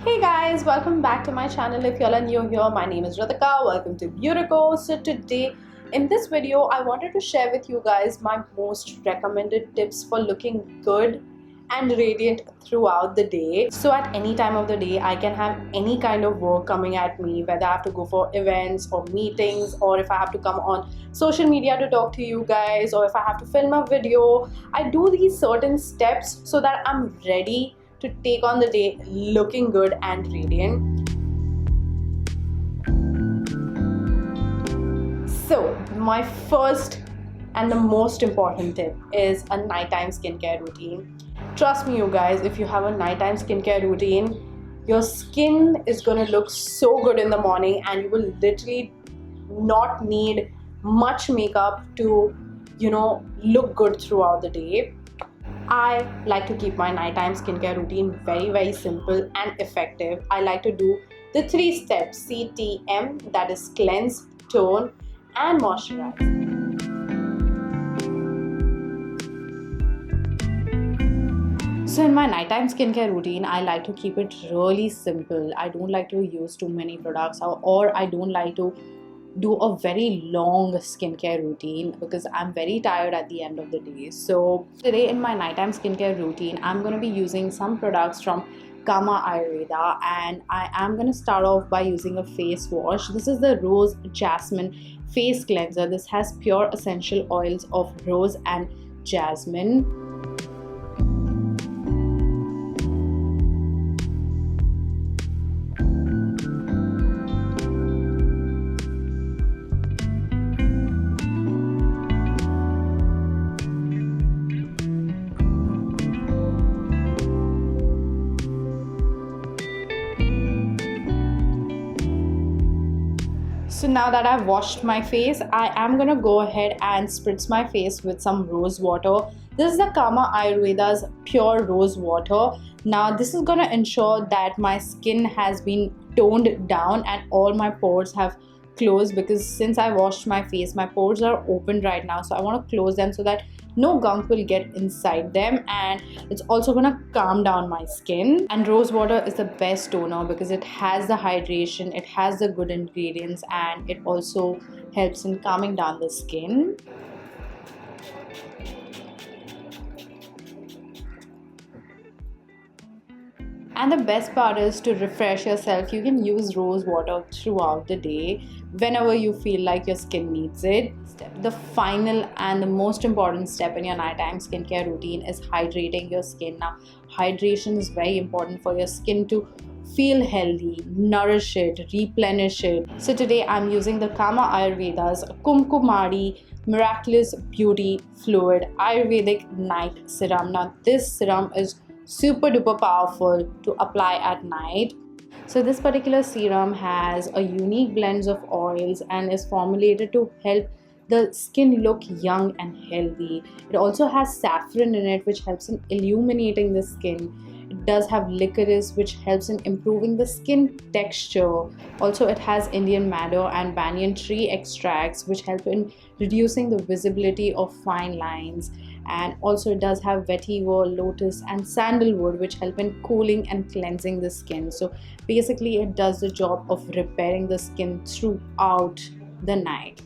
Hey guys, welcome back to my channel. If y'all are new here, my name is Ritika. Welcome to BeautiCo. So today in this video I wanted to share with you guys my most recommended tips for looking good and radiant throughout the day. So at any time of the day I can have any kind of work coming at me, whether I have to go for events or meetings, or if I have to come on social media to talk to you guys, or if I have to film a video. I do these certain steps so that I'm ready to take on the day looking good and radiant. So my first and the most important tip is a nighttime skincare routine. Trust me you guys, if you have a nighttime skincare routine, your skin is gonna look so good in the morning and you will literally not need much makeup to look good throughout the day. I like to keep my nighttime skincare routine very simple and effective. I like to do the 3 steps CTM, that is cleanse, tone and moisturize. So in my nighttime skincare routine, I like to keep it really simple. I don't like to use too many products, or I don't like to do a very long skincare routine because I'm very tired at the end of the day. So today in my nighttime skincare routine, I'm going to be using some products from AYURVEDA, and I am going to start off by using a face wash. This is the Rose Jasmine face cleanser. This has pure essential oils of rose and jasmine. So now that I've washed my face, I am going to go ahead and spritz my face with some rose water. This is the AYURVEDA's pure rose water. Now this is going to ensure that my skin has been toned down and all my pores have closed, because since I washed my face, my pores are open right now. So I want to close them so that no gunk will get inside them, and it's also gonna calm down my skin. And rose water is the best toner because it has the hydration, it has the good ingredients, and it also helps in calming down the skin. And the best part is to refresh yourself. You can use rose water throughout the day whenever you feel like your skin needs it. The final and the most important step in your nighttime skincare routine is hydrating your skin. Now, hydration is very important for your skin to feel healthy, nourish it, replenish it. So today I'm using the AYURVEDA's Kumkumari Miraculous Beauty Fluid Ayurvedic Night Serum. Now this serum is super duper powerful to apply at night. So this particular serum has a unique blend of oils and is formulated to help the skin look young and healthy. It also has saffron in it, which helps in illuminating the skin. It does have licorice, which helps in improving the skin texture. Also it has Indian madder and banyan tree extracts, which help in reducing the visibility of fine lines. And also it does have vetiver, lotus and sandalwood, which help in cooling and cleansing the skin. So basically it does the job of repairing the skin throughout the night.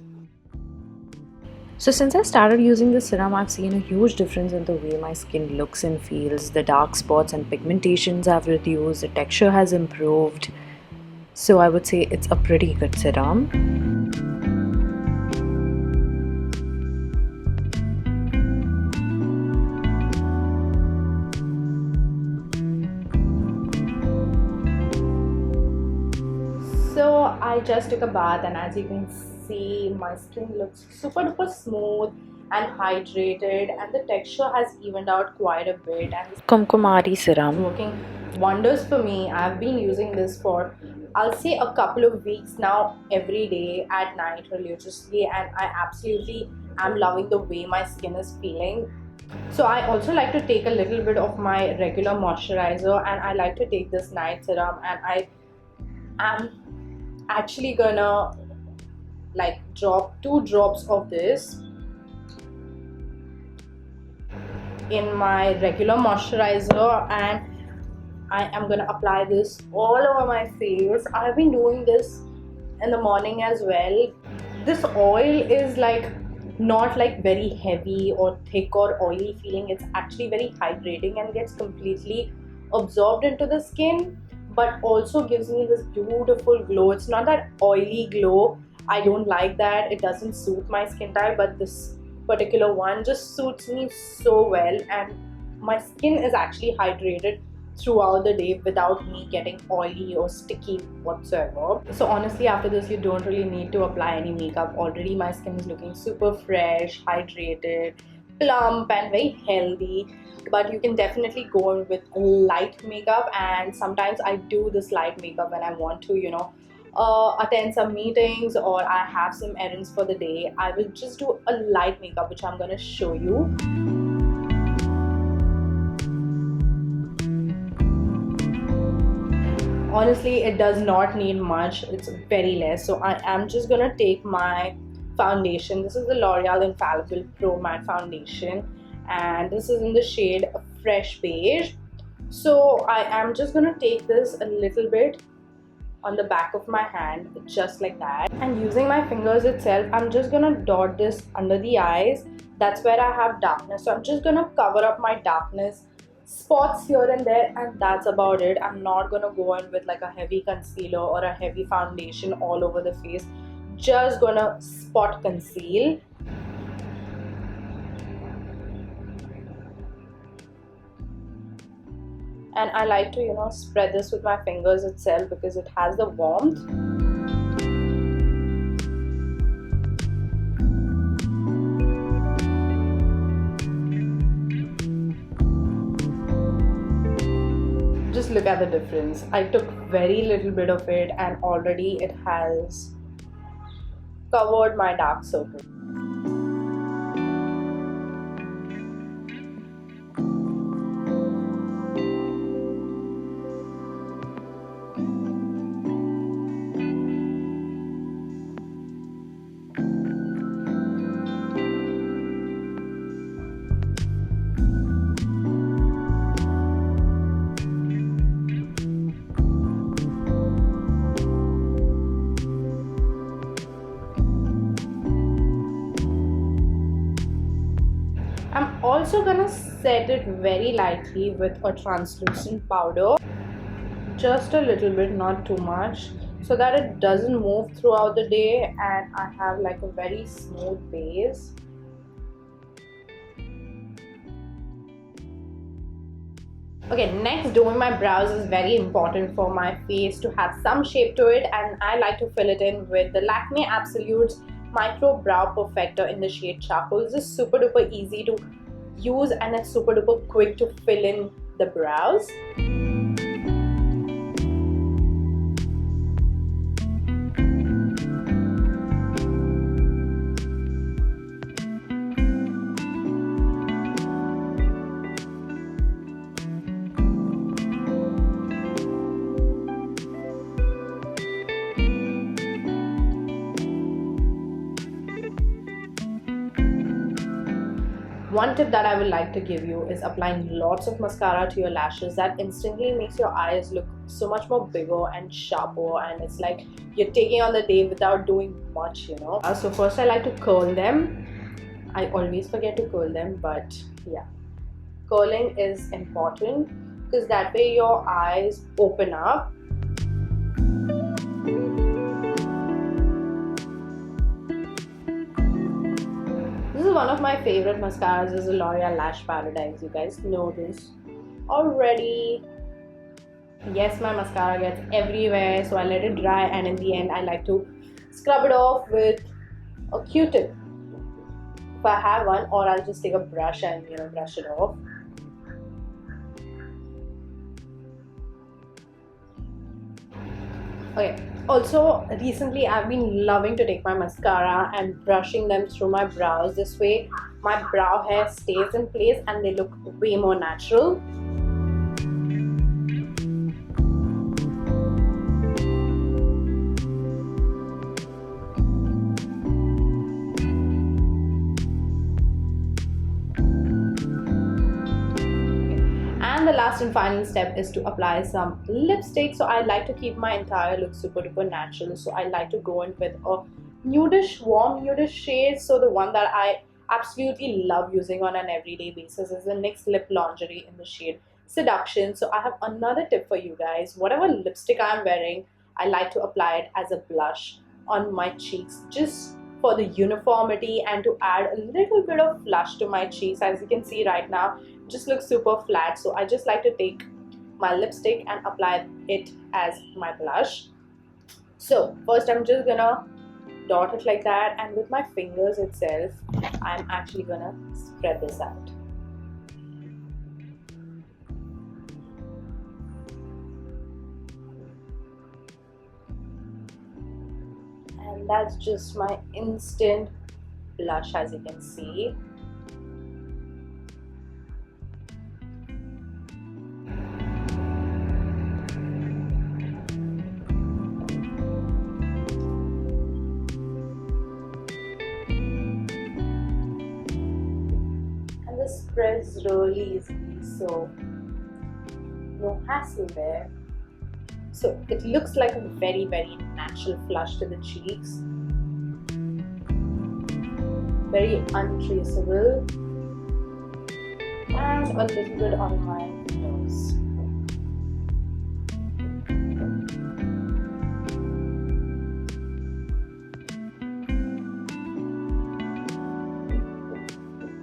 So since I started using this serum, I've seen a huge difference in the way my skin looks and feels. The dark spots and pigmentations have reduced, the texture has improved. So I would say it's a pretty good serum. So I just took a bath, and as you can see, my skin looks super duper smooth and hydrated, and the texture has evened out quite a bit. And this Kumkumari serum working wonders for me. I've been using this for, I'll say, a couple of weeks now, every day at night religiously, and I absolutely am loving the way my skin is feeling. So I also like to take a little bit of my regular moisturizer, and I like to take this night serum, and I am actually gonna drop 2 drops of this in my regular moisturizer, and I am gonna apply this all over my face. I've been doing this in the morning as well. This oil is like not like very heavy or thick or oily feeling. It's actually very hydrating and gets completely absorbed into the skin, but also gives me this beautiful glow. It's not that oily glow. I don't like that. It doesn't suit my skin type, but this particular one just suits me so well, and my skin is actually hydrated throughout the day without me getting oily or sticky whatsoever. So honestly, after this you don't really need to apply any makeup. Already my skin is looking super fresh, hydrated, plump and very healthy. But you can definitely go in with light makeup, and sometimes I do this light makeup when I want to, attend some meetings or I have some errands for the day. I will just do a light makeup, which I'm gonna show you. Honestly, it does not need much. It's very less. So I am just gonna take my foundation. This is the L'Oreal Infallible Pro Matte Foundation, and this is in the shade Fresh Beige. So I am just gonna take this a little bit on the back of my hand, just like that, and using my fingers itself, I'm just gonna dot this under the eyes. That's where I have darkness, so I'm just gonna cover up my darkness spots here and there, and that's about it. I'm not gonna go in with like a heavy concealer or a heavy foundation all over the face. Just gonna spot conceal. And I like to spread this with my fingers itself because it has the warmth. Just look at the difference. I took very little bit of it and already it has covered my dark circle. I'm also gonna set it very lightly with a translucent powder, just a little bit, not too much, so that it doesn't move throughout the day and I have like a very smooth base. Okay, next, doing my brows is very important for my face to have some shape to it, and I like to fill it in with the Lakme Absolute's Micro Brow Perfector in the shade Charcoal. This is super duper easy to use and it's super duper quick to fill in the brows. One tip that I would like to give you is applying lots of mascara to your lashes. That instantly makes your eyes look so much more bigger and sharper, and it's like you're taking on the day without doing much, So first I like to curl them. I always forget to curl them, but yeah, curling is important because that way your eyes open up. This is one of my favorite mascaras. Is the L'Oreal Lash Paradise. You guys know this already. Yes, my mascara gets everywhere, so I let it dry, and in the end I like to scrub it off with a Q-tip if I have one, or I'll just take a brush and brush it off. Okay, also recently I've been loving to take my mascara and brushing them through my brows. This way my brow hair stays in place and they look way more natural. And the last last and final step is to apply some lipstick. So I like to keep my entire look super duper natural. So I like to go in with a nudish, warm nudish shade. So the one that I absolutely love using on an everyday basis is the NYX Lip Lingerie in the shade Seduction. So I have another tip for you guys. Whatever lipstick I'm wearing, I like to apply it as a blush on my cheeks, just for the uniformity and to add a little bit of flush to my cheeks. As you can see right now, it just looks super flat. So I just like to take my lipstick and apply it as my blush. So first I'm just gonna dot it like that, and with my fingers itself I'm actually gonna spread this out. And that's just my instant blush, as you can see. And this spreads really easily, so no hassle there. So it looks like a very, very natural flush to the cheeks. Very untraceable. And a little bit on my nose.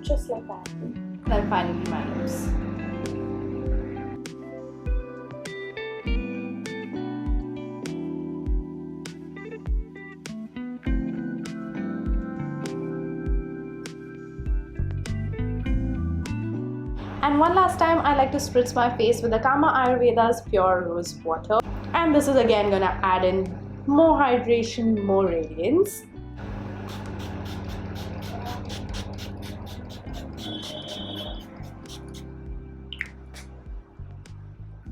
Just like that. Then finally my lips. And one last time, I like to spritz my face with the AYURVEDA's Pure Rose Water. And this is again gonna add in more hydration, more radiance.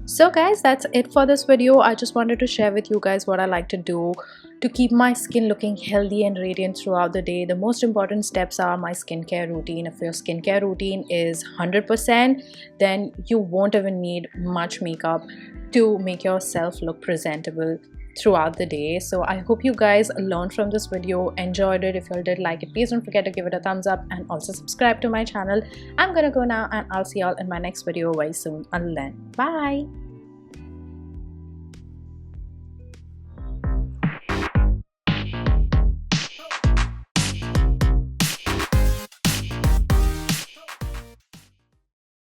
So guys, that's it for this video. I just wanted to share with you guys what I like to do to keep my skin looking healthy and radiant throughout the day. The most important steps are my skincare routine. If your skincare routine is 100%, then you won't even need much makeup to make yourself look presentable throughout the day. So I hope you guys learned from this video, enjoyed it. If you all did like it, please don't forget to give it a thumbs up and also subscribe to my channel. I'm gonna go now, and I'll see y'all in my next video very soon. Until then, bye.